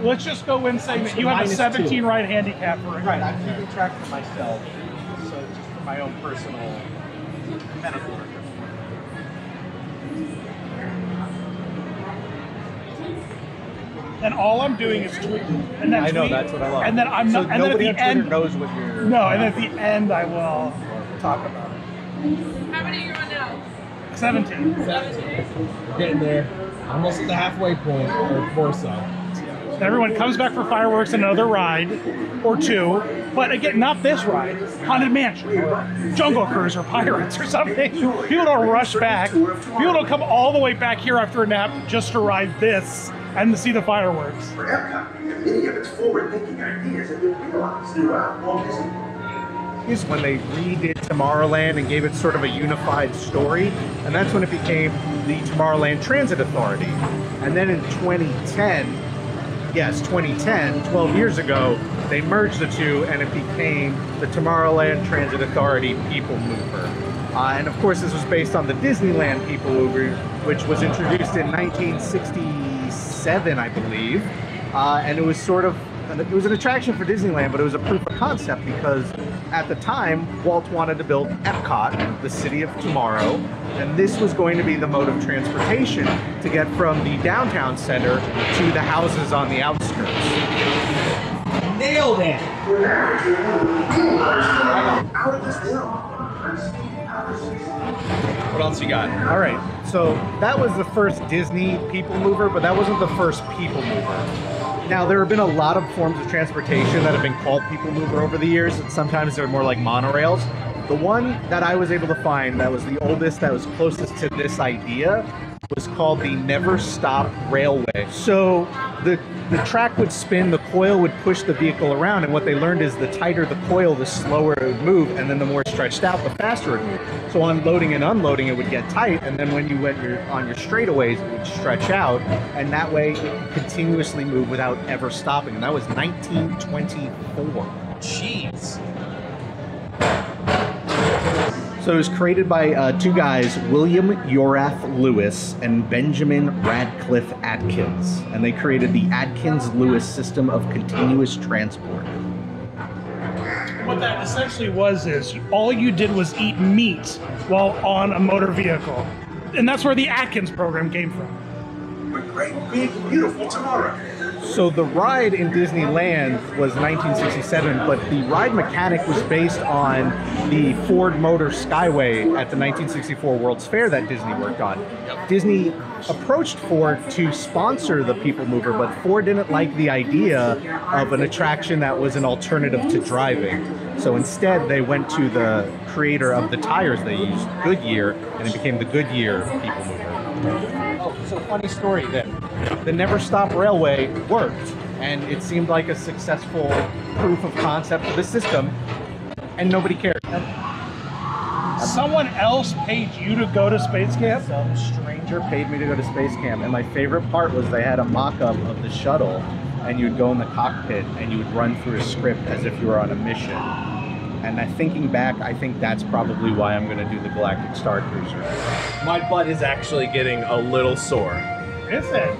Let's just go in saying that you have a 17 ride handicap for it. Right, I'm keeping track for myself, so just for my own personal metaphor. And all I'm doing is tweeting. And then I know, that's what I love. And then I'm so not. And then at nobody the on Twitter end knows what you're. No, and then at the end I will talk about it. How many are you on now? 17. 17. Getting there. Almost at the halfway point, or more so. Everyone comes back for fireworks and another ride or two, but again, not this ride. Haunted Mansion, or Jungle Cruise, or Pirates, or something. People don't rush back. People don't come all the way back here after a nap just to ride this and to see the fireworks. For Epcot, many of its forward-thinking ideas have been realized throughout Walt Disney. Is when they redid Tomorrowland and gave it sort of a unified story, and that's when it became the Tomorrowland Transit Authority. And then in 2010, 12 years ago, they merged the two and it became the Tomorrowland Transit Authority People Mover. And of course, this was based on the Disneyland People Mover, which was introduced in 1967, I believe. And it was sort of, it was an attraction for Disneyland, but it was a proof of concept because at the time, Walt wanted to build Epcot, the city of tomorrow, and this was going to be the mode of transportation to get from the downtown center to the houses on the outskirts. Nailed it! Out of this world. What else you got? All right, so that was the first Disney People Mover, but that wasn't the first People Mover. Now, there have been a lot of forms of transportation that have been called People Mover over the years, and sometimes they're more like monorails. The one that I was able to find that was the oldest, that was closest to this idea, was called the Never Stop Railway. So the track would spin, the coil would push the vehicle around, and what they learned is the tighter the coil, the slower it would move, and then the more stretched out, the faster it would move. So on loading and unloading, it would get tight, and then when you went on your straightaways, it would stretch out, and that way it could continuously move without ever stopping. And that was 1924. Jeez. So it was created by two guys, William Yorath Lewis and Benjamin Radcliffe Atkins. And they created the Atkins-Lewis system of continuous transport. What that essentially was is all you did was eat meat while on a motor vehicle. And that's where the Atkins program came from. A great, big, beautiful tomorrow. So the ride in Disneyland was 1967, but the ride mechanic was based on the Ford Motor Skyway at the 1964 World's Fair that Disney worked on. Disney approached Ford to sponsor the People Mover, but Ford didn't like the idea of an attraction that was an alternative to driving. So instead, they went to the creator of the tires they used, Goodyear, and it became the Goodyear People Mover. Oh, so funny story that the Never Stop Railway worked, and it seemed like a successful proof of concept of the system, and nobody cared. Someone else paid you to go to Space Camp? Some stranger paid me to go to Space Camp, and my favorite part was they had a mock-up of the shuttle, and you'd go in the cockpit, and you would run through a script as if you were on a mission. And thinking back, I think that's probably why I'm going to do the Galactic Star Cruiser. My butt is actually getting a little sore. Is it?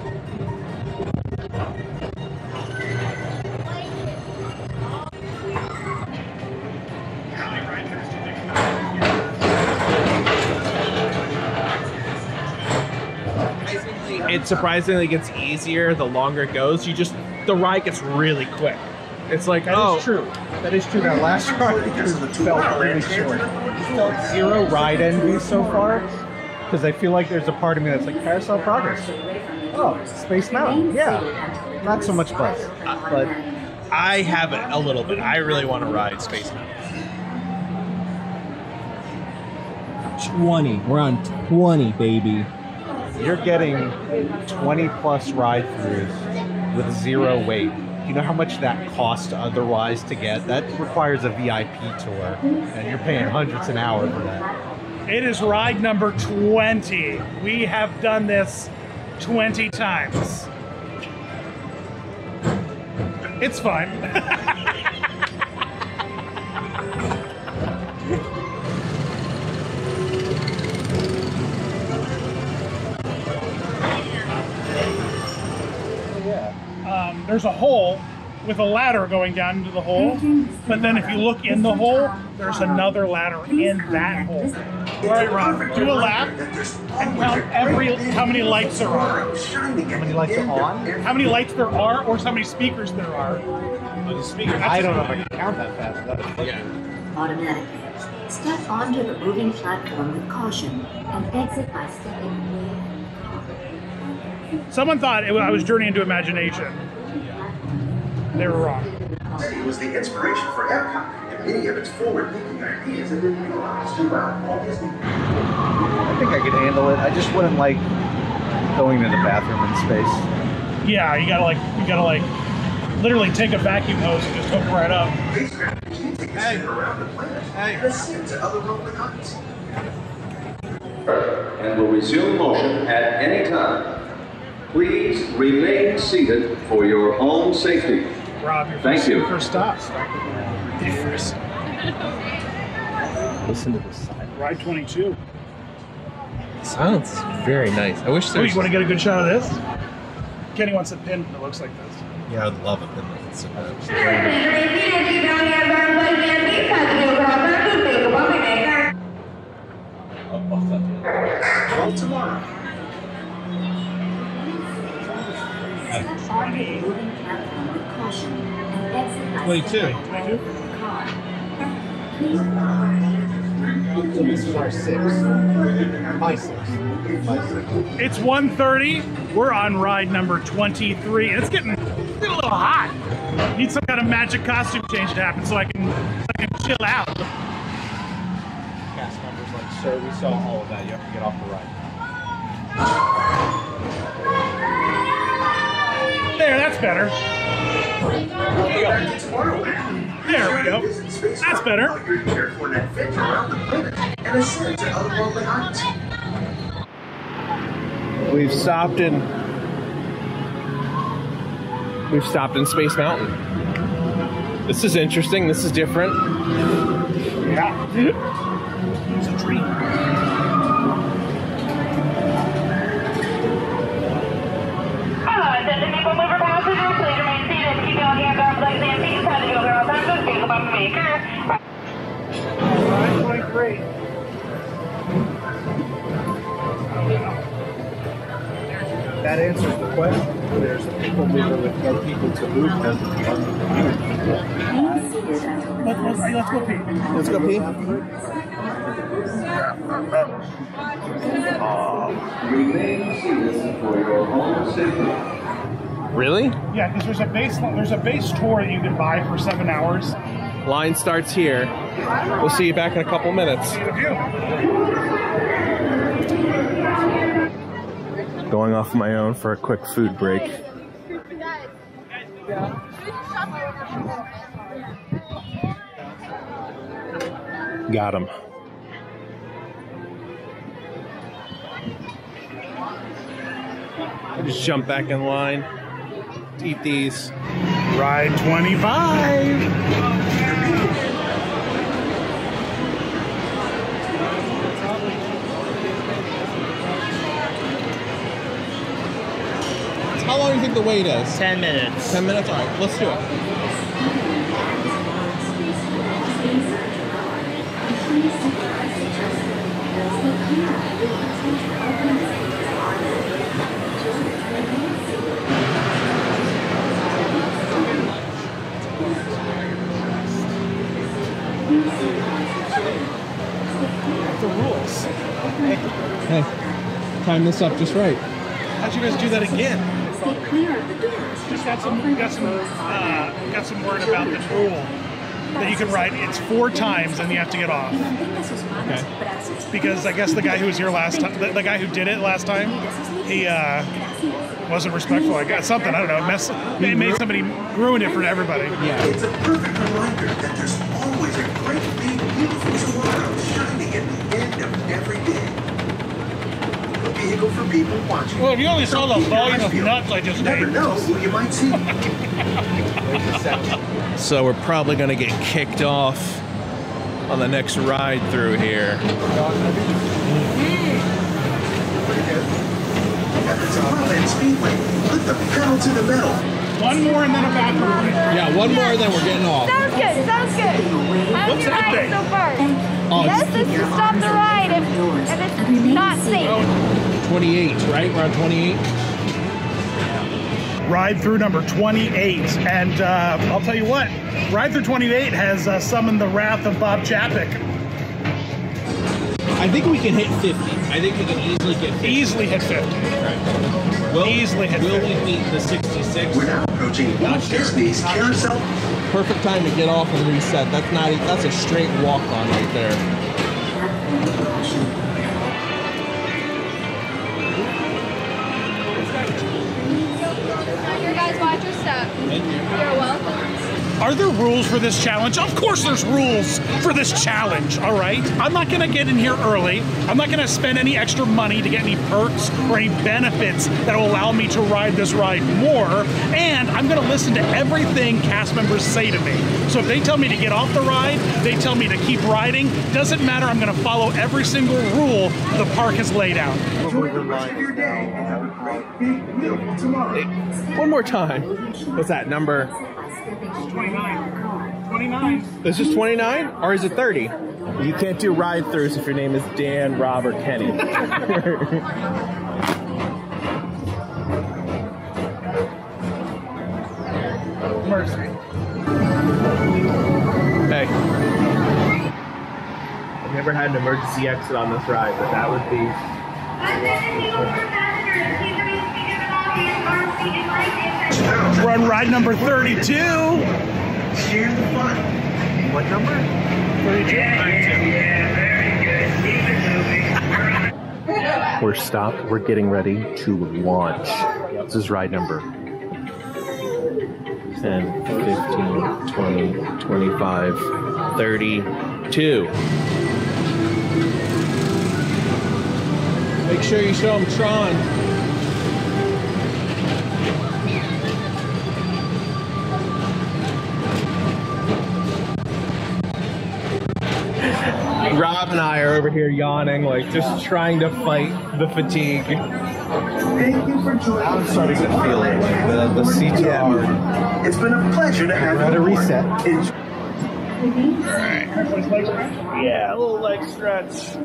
It surprisingly gets easier the longer it goes. The ride gets really quick. It's like, That is true. That is true. That last ride felt really short. You felt zero ride envy so far, because I feel like there's a part of me that's like, Carousel Progress. Oh, Space Mountain. Yeah. Not so much buzz. But I have it a little bit. I really want to ride Space Mountain. 20. We're on 20, baby. you're getting 20 plus ride-throughs with zero wait. You know how much that costs otherwise to get? That requires a VIP tour, and you're paying hundreds an hour for that. It is ride number 20. We have done this 20 times. It's fun. there's a hole with a ladder going down into the hole, but then if you look in the hole, there's another ladder in that hole. All right, Ron, do a lap and count how many lights there are. How many lights are on? How many lights there are, or how many speakers there are. I don't know if I can count that fast. Automatically. Step onto the moving platform with caution and exit by stepping away. Someone thought I was journeying into imagination. They were wrong. It was the inspiration for Epcot, and many of its forward-thinking ideas have been realized throughout Walt Disney. I think I could handle it. I just wouldn't like going to the bathroom in space. Yeah, you gotta like literally take a vacuum hose and just hook right up. Spacecraft can take a spin around the planet and ascend to otherworldly heights. And will resume motion at any time. Please remain seated for your own safety. Rob, your Thank you. first stop. Listen to this side. Ride 22. Sounds very nice. I wish Oh, there's. you want to get a good shot of this? Kenny wants a pin that looks like this. Yeah, I'd love it. It's Well, tomorrow. Step onto the moving platform with caution and exit by 22. stepping away from the car. Please This is our 6. My 6. It's 1:30. We're on ride number 23, and it's getting a little hot. Need some kind of magic costume change to happen so I can chill out. Cast members like, sir, we saw all of that. You have to get off the ride. There, that's better. Tomorrow. There we go. That's better. You're here for an adventure around the planet and ascend to otherworldly heights. We've stopped in Space Mountain. This is interesting. This is different. Yeah. It's a dream. Attention people mover passengers, please remain seated. Keep your hands off legs and feet. Time to go girl. Time to speak about maker. Ride 23. That answers the question. There's a people mover with no people to move them. Let's go pee. Let's go pee. Remain seated for your own safety. Really? Yeah, because there's a base tour that you can buy for 7 hours. Line starts here. We'll see you back in a couple minutes. Going off my own for a quick food break. Got him. I just jump back in line. Eat these. Ride 25. How long do you think the wait is? 10 minutes. 10 minutes? All right, let's do it. The rules. Hey, time this up just right. How'd you guys do that again? stay clear of the doors. Just got some word about the rule that you can ride. It's 4 times and you have to get off. Okay. Because I guess the guy who was here last time, the guy who did it last time, he wasn't respectful. I guess something, I don't know, made somebody ruin it for everybody. Yeah. It's a perfect reminder that there's always a great, big, beautiful tomorrow shining at the end of every day. A vehicle for people watching. Well, if you only saw the Don't keep your volume eyes of peeled. nuts I just You never ate. know who you might see. So we're probably gonna get kicked off on the next ride through here. At the Tomorrowland Speedway, put the pedal to the metal. One more and then a bathroom break. Yeah, one more, then we're getting off. Sounds good, sounds good. How's What's your that ride thing? so far? Oh, This is to stop the ride if it's not safe. 28, right? We're on 28. Ride through number 28, and I'll tell you what, ride through 28 has summoned the wrath of Bob Chapek. I think we can hit 50. I think we can easily get 50. Easily hit 50. Will, Easily hit will 50. we beat the 66? We're now approaching Walt Disney's Carousel. Perfect time to get off and reset. That's a straight walk on right there. Your guys, watch your step. Thank you. You're welcome. Are there rules for this challenge? Of course there's rules for this challenge, all right? I'm not gonna get in here early. I'm not gonna spend any extra money to get any perks or any benefits that will allow me to ride this ride more. And I'm gonna listen to everything cast members say to me. So if they tell me to get off the ride, they tell me to keep riding, doesn't matter, I'm gonna follow every single rule the park has laid out. One more time. What's that number? 29. 29. This is 29 or is it 30? You can't do ride-throughs if your name is Dan, Rob, or Kenny. Mercy. Hey. I've never had an emergency exit on this ride, but that would be... We're on ride number 32. Share the fun. What number? 32. We're stopped. We're getting ready to launch. This is ride number 10, 15, 20, 25, 32. Make sure you show them Tron. Rob and I are over here yawning, like just trying to fight the fatigue. Thank you for joining I'm starting to feel it. Like the seats are hard. It's been a pleasure to have you At a aboard. reset. Yeah, a little leg stretch.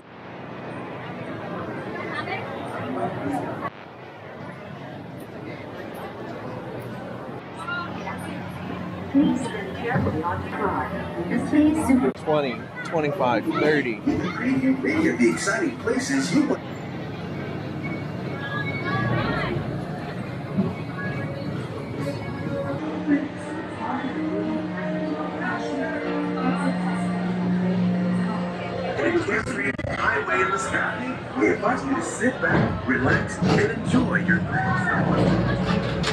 Please stand carefully on the car. And please super 20, 25, 30. Many of the exciting places you want. Highway in the sky. We invite you to sit back, relax, and enjoy your next.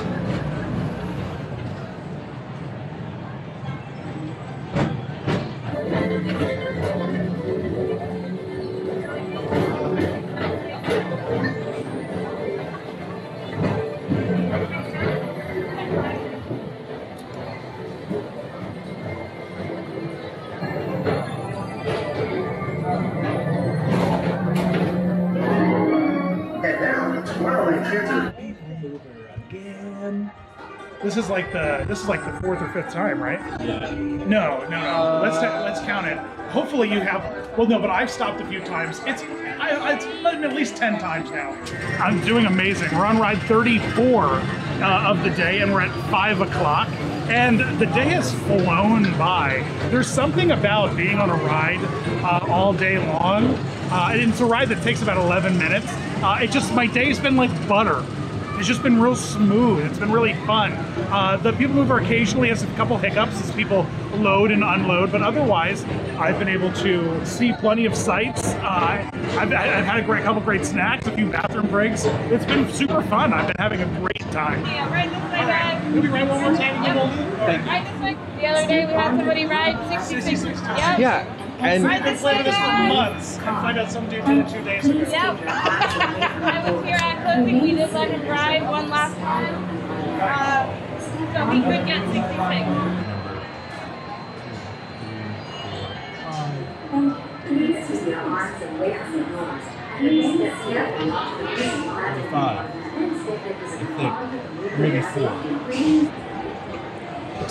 And now, Tomorrowland Transit. This is like the fourth or fifth time, right? Yeah. No. Let's count it. Hopefully you have. Well, no, but I've stopped a few times. It's been at least 10 times now. I'm doing amazing. We're on ride 34 of the day, and we're at 5 o'clock. And the day has flown by. There's something about being on a ride all day long. And it's a ride that takes about 11 minutes. My day's been like butter. It's just been real smooth. It's been really fun. The People Mover occasionally has a couple hiccups as people load and unload, but otherwise, I've been able to see plenty of sights. I've had a couple great snacks, a few bathroom breaks. It's been super fun. I've been having a great time. Yeah, right this way, guys. Can we ride one more time? Yep. Right this way. The other day we had somebody ride 66 times. Yep. Yeah, and Right I've been this way, playing this for guys. months and find out some dude did it 2 days ago. Yep. I was here at closing. We did let him drive one last time. So he could get 66. please keep your arms and legs crossed. Please step carefully onto the moving platform. 5. I think. Maybe 4.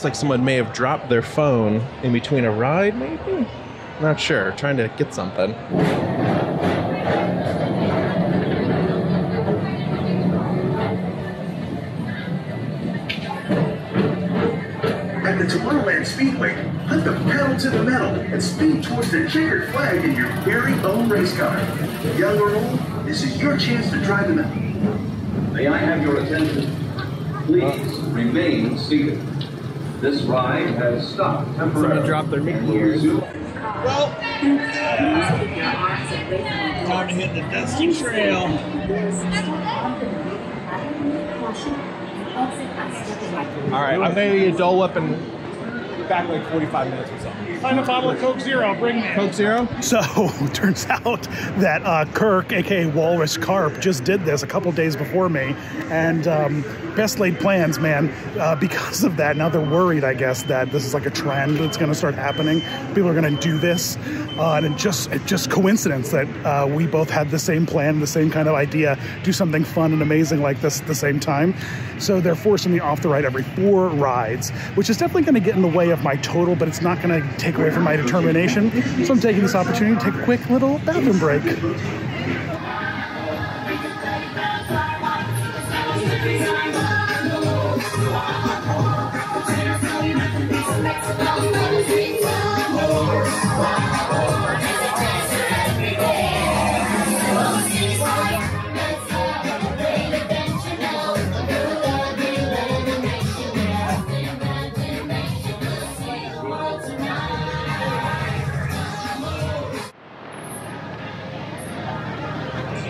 looks like someone may have dropped their phone in between a ride, maybe? Not sure. Trying to get something. At the Tomorrowland Speedway, put the pedal to the metal and speed towards the checkered flag in your very own race car. Young or old, this is your chance to drive in the... May I have your attention? Please remain seated. This ride has stopped temporarily. Someone dropped their Mickey ears. Well, Time to hit the dusty trail. All right, I'm gonna need a Dole Whip and back like 45 minutes or something. Find a bottle of Coke Zero, bring me. Coke Zero? So, turns out that Kirk, aka Walrus Carp, just did this a couple days before me, and best laid plans, man. Because of that, now they're worried, I guess, that this is like a trend that's going to start happening. People are going to do this, and it's just coincidence that we both had the same plan, the same kind of idea, do something fun and amazing like this at the same time. So they're forcing me off the ride every 4 rides, which is definitely going to get in the way of my total, but it's not going to take away from my determination. So I'm taking this opportunity to take a quick little bathroom break.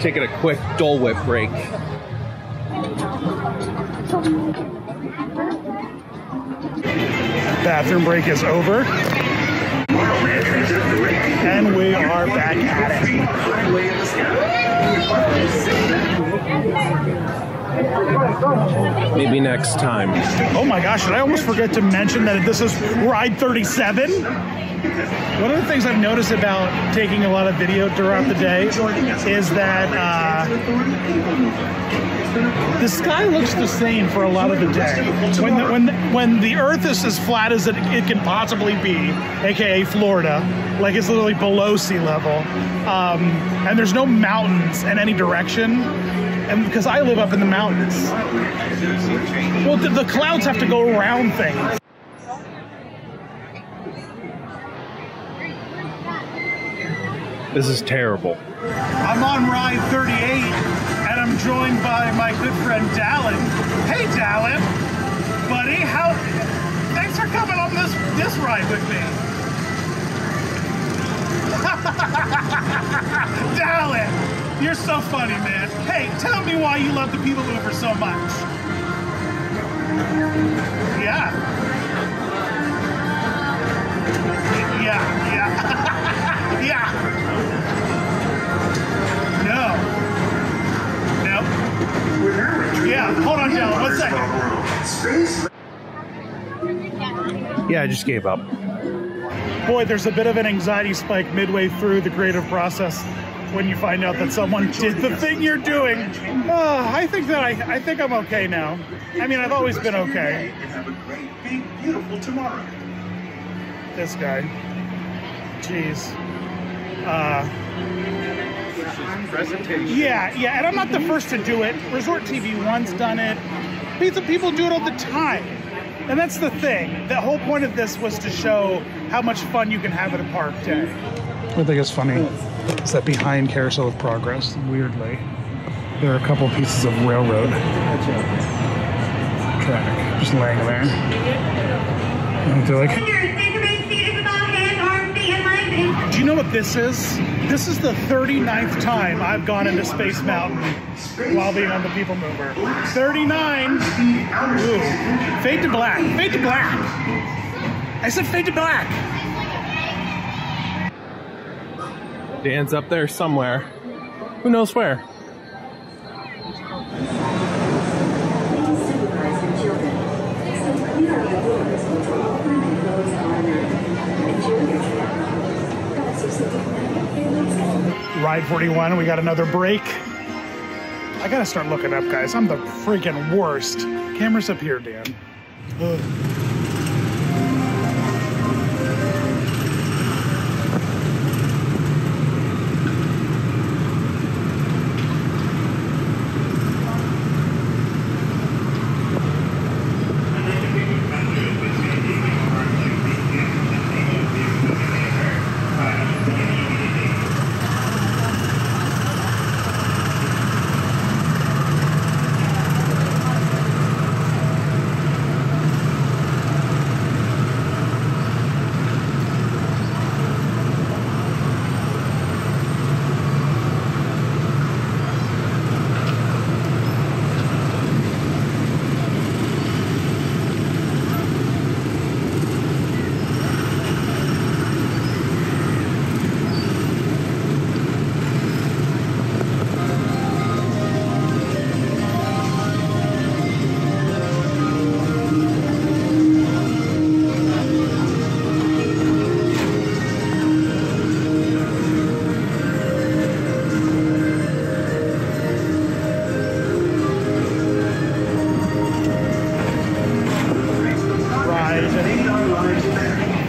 Taking a quick Dole Whip break. Bathroom break is over. And we are back at it. Maybe next time. Oh my gosh, did I almost forget to mention that this is ride 37? One of the things I've noticed about taking a lot of video throughout the day is that the sky looks the same for a lot of the day. When the Earth is as flat as it can possibly be, aka Florida, like it's literally below sea level, and there's no mountains in any direction. And because I live up in the mountains, well, the clouds have to go around things. This is terrible. I'm on ride 38, and I'm joined by my good friend Dallin. Hey, Dallin, buddy, thanks for coming on this ride with me. Dallin, you're so funny, man. Hey, tell me why you love the People Mover so much. Yeah. Yeah. No. Yeah, hold on, Dallin, 1 second. Yeah, I just gave up. Boy, there's a bit of an anxiety spike midway through the creative process when you find out that someone did the thing you're doing. I think I'm okay now. I mean, I've always been okay. Have a great, big, beautiful tomorrow. This guy. Jeez. Yeah, and I'm not the first to do it. Resort TV One's done it. People do it all the time. And that's the thing. The whole point of this was to show how much fun you can have at a park day. What I think is funny is that behind Carousel of Progress, weirdly, there are a couple pieces of railroad track just laying there. And they're like, do you know what this is? This is the 39th time I've gone into Space Mountain while being on the People Mover. 39! Ooh. Fade to black. Fade to black. I said fade to black. Dan's up there somewhere. Who knows where? Ride 41, we got another break. I gotta start looking up, guys. I'm the freaking worst. Camera's up here, Dan. Ugh.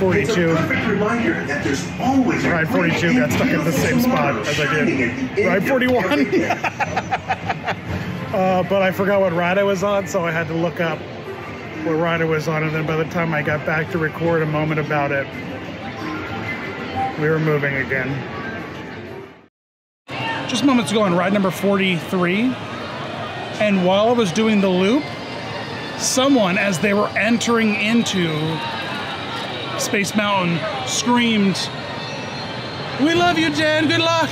42. Perfect reminder that there's always Ride 42 got stuck in the same spot as I did. Ride 41. But I forgot what ride I was on, so I had to look up what ride I was on, and then by the time I got back to record a moment about it, we were moving again. Just moments ago on ride number 43, and while I was doing the loop, someone, as they were entering into Space Mountain, screamed, "We love you, Dan, good luck!"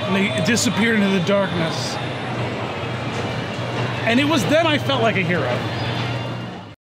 And they disappeared into the darkness. And it was then I felt like a hero.